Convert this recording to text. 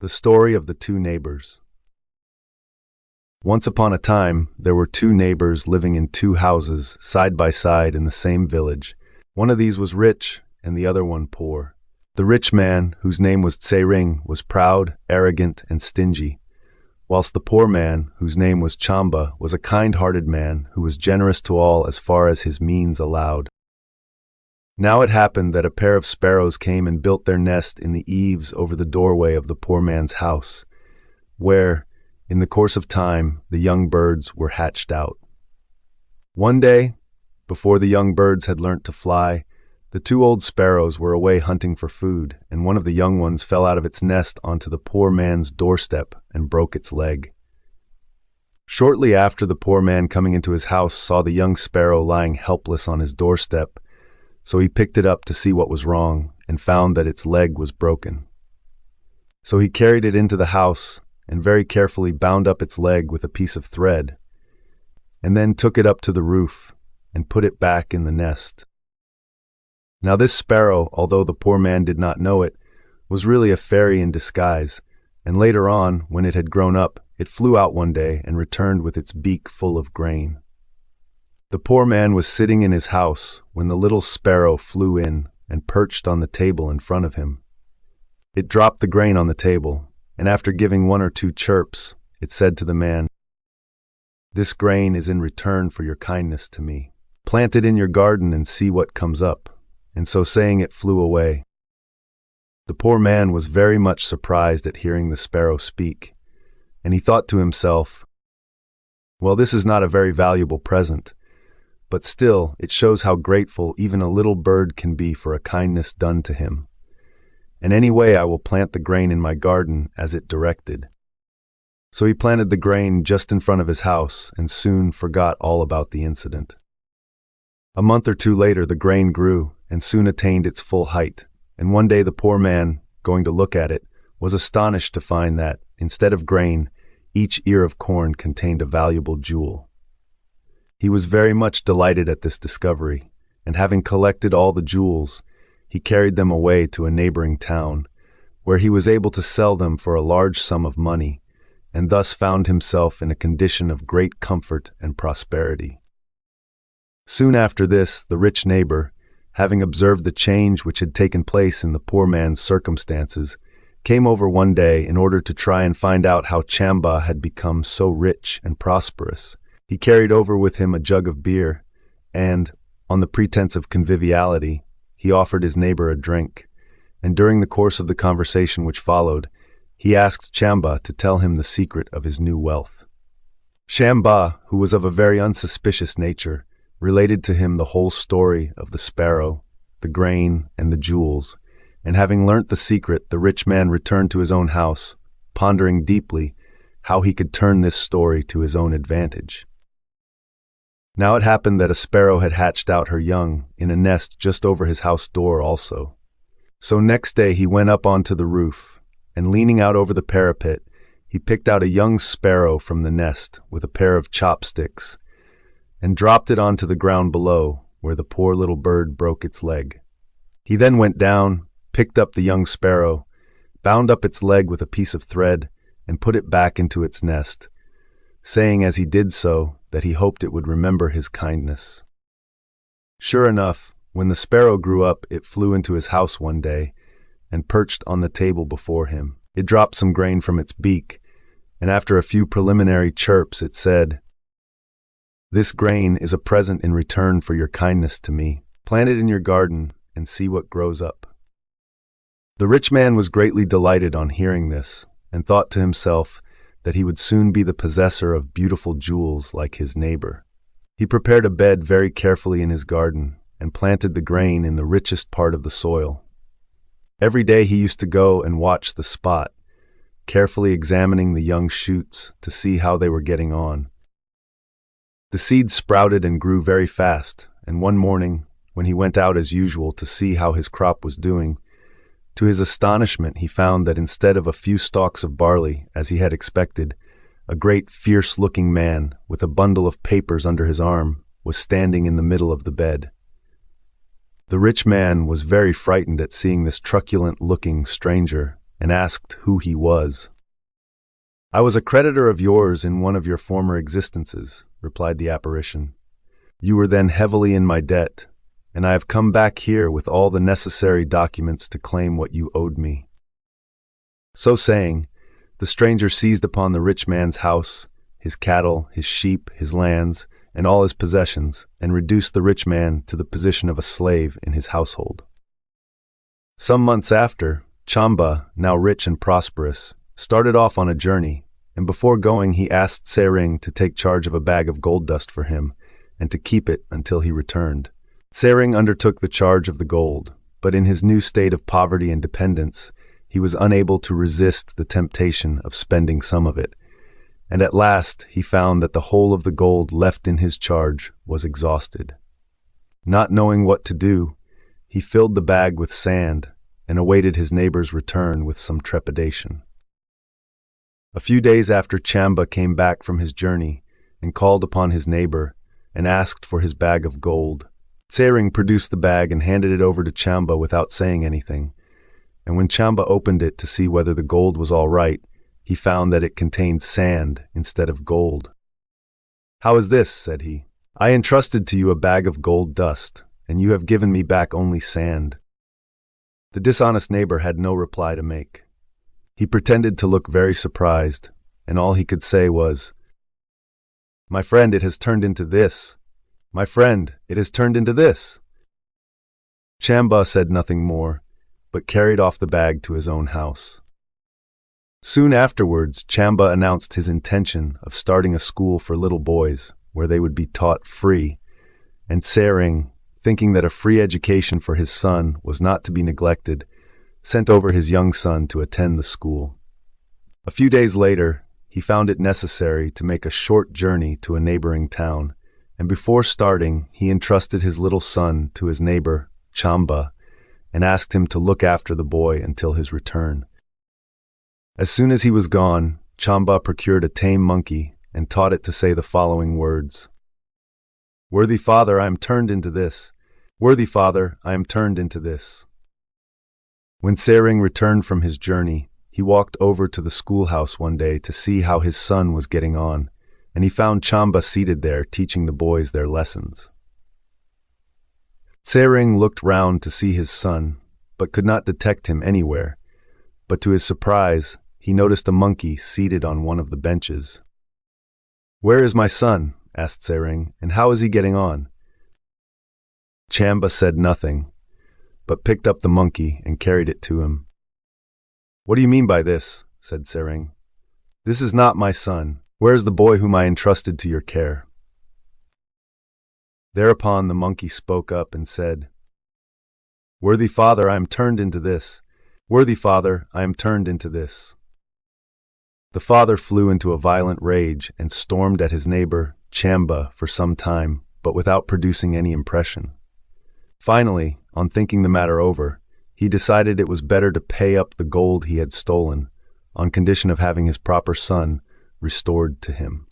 The story of the two neighbors. Once upon a time, there were two neighbors living in two houses, side by side in the same village. One of these was rich, and the other one poor. The rich man, whose name was Tse-ring, was proud, arrogant, and stingy, whilst the poor man, whose name was Cham-ba, was a kind-hearted man who was generous to all as far as his means allowed. Now it happened that a pair of sparrows came and built their nest in the eaves over the doorway of the poor man's house, where, in the course of time, the young birds were hatched out. One day, before the young birds had learnt to fly, the two old sparrows were away hunting for food, and one of the young ones fell out of its nest onto the poor man's doorstep and broke its leg. Shortly after, the poor man coming into his house saw the young sparrow lying helpless on his doorstep, so he picked it up to see what was wrong and found that its leg was broken. So he carried it into the house and very carefully bound up its leg with a piece of thread, and then took it up to the roof and put it back in the nest. Now this sparrow, although the poor man did not know it, was really a fairy in disguise, and later on, when it had grown up, it flew out one day and returned with its beak full of grain. The poor man was sitting in his house when the little sparrow flew in and perched on the table in front of him. It dropped the grain on the table, and after giving one or two chirps, it said to the man, "This grain is in return for your kindness to me. Plant it in your garden and see what comes up." And so saying, it flew away. The poor man was very much surprised at hearing the sparrow speak, and he thought to himself, "Well, this is not a very valuable present, but still it shows how grateful even a little bird can be for a kindness done to him. And anyway, I will plant the grain in my garden as it directed." So he planted the grain just in front of his house and soon forgot all about the incident. A month or two later, the grain grew and soon attained its full height, and one day the poor man, going to look at it, was astonished to find that, instead of grain, each ear of corn contained a valuable jewel. He was very much delighted at this discovery, and having collected all the jewels, he carried them away to a neighboring town, where he was able to sell them for a large sum of money, and thus found himself in a condition of great comfort and prosperity. Soon after this, the rich neighbor, having observed the change which had taken place in the poor man's circumstances, came over one day in order to try and find out how Cham-ba had become so rich and prosperous. He carried over with him a jug of beer, and, on the pretense of conviviality, he offered his neighbor a drink, and during the course of the conversation which followed, he asked Cham-ba to tell him the secret of his new wealth. Cham-ba, who was of a very unsuspicious nature, related to him the whole story of the sparrow, the grain, and the jewels, and having learnt the secret, the rich man returned to his own house, pondering deeply how he could turn this story to his own advantage. Now it happened that a sparrow had hatched out her young in a nest just over his house door also. So next day he went up onto the roof, and leaning out over the parapet, he picked out a young sparrow from the nest with a pair of chopsticks, and dropped it onto the ground below, where the poor little bird broke its leg. He then went down, picked up the young sparrow, bound up its leg with a piece of thread, and put it back into its nest, saying as he did so that he hoped it would remember his kindness. Sure enough, when the sparrow grew up, it flew into his house one day and perched on the table before him. It dropped some grain from its beak, and after a few preliminary chirps, it said, "This grain is a present in return for your kindness to me. Plant it in your garden and see what grows up." The rich man was greatly delighted on hearing this, and thought to himself that he would soon be the possessor of beautiful jewels like his neighbor. He prepared a bed very carefully in his garden, and planted the grain in the richest part of the soil. Every day he used to go and watch the spot, carefully examining the young shoots to see how they were getting on. The seeds sprouted and grew very fast, and one morning, when he went out as usual to see how his crop was doing, to his astonishment he found that instead of a few stalks of barley, as he had expected, a great fierce-looking man, with a bundle of papers under his arm, was standing in the middle of the bed. The rich man was very frightened at seeing this truculent-looking stranger, and asked who he was. "I was a creditor of yours in one of your former existences," replied the apparition. "You were then heavily in my debt, and I have come back here with all the necessary documents to claim what you owed me." So saying, the stranger seized upon the rich man's house, his cattle, his sheep, his lands, and all his possessions, and reduced the rich man to the position of a slave in his household. Some months after, Cham-ba, now rich and prosperous, started off on a journey, and before going he asked Tse-ring to take charge of a bag of gold dust for him, and to keep it until he returned. Tse-ring undertook the charge of the gold, but in his new state of poverty and dependence, he was unable to resist the temptation of spending some of it, and at last he found that the whole of the gold left in his charge was exhausted. Not knowing what to do, he filled the bag with sand and awaited his neighbor's return with some trepidation. A few days after Cham-ba came back from his journey and called upon his neighbor and asked for his bag of gold, Tse-ring produced the bag and handed it over to Cham-ba without saying anything, and when Cham-ba opened it to see whether the gold was all right, he found that it contained sand instead of gold. "How is this?" said he. "I entrusted to you a bag of gold dust, and you have given me back only sand." The dishonest neighbor had no reply to make. He pretended to look very surprised, and all he could say was, "My friend, it has turned into this. My friend, it has turned into this." Cham-ba said nothing more, but carried off the bag to his own house. Soon afterwards, Cham-ba announced his intention of starting a school for little boys, where they would be taught free, and Tse-ring, thinking that a free education for his son was not to be neglected, sent over his young son to attend the school. A few days later, he found it necessary to make a short journey to a neighboring town, and before starting, he entrusted his little son to his neighbor, Cham-ba, and asked him to look after the boy until his return. As soon as he was gone, Cham-ba procured a tame monkey and taught it to say the following words: "Worthy father, I am turned into this. Worthy father, I am turned into this." When Tse-ring returned from his journey, he walked over to the schoolhouse one day to see how his son was getting on, and he found Cham-ba seated there teaching the boys their lessons. Tse-ring looked round to see his son, but could not detect him anywhere, but to his surprise, he noticed a monkey seated on one of the benches. "Where is my son?" asked Tse-ring, "and how is he getting on?" Cham-ba said nothing, but picked up the monkey and carried it to him. "What do you mean by this?" said Tse-ring. "This is not my son. Where is the boy whom I entrusted to your care?" Thereupon the monkey spoke up and said, "Worthy father, I am turned into this. Worthy father, I am turned into this." The father flew into a violent rage and stormed at his neighbor, Cham-ba, for some time, but without producing any impression. Finally, on thinking the matter over, he decided it was better to pay up the gold he had stolen, on condition of having his proper son restored to him.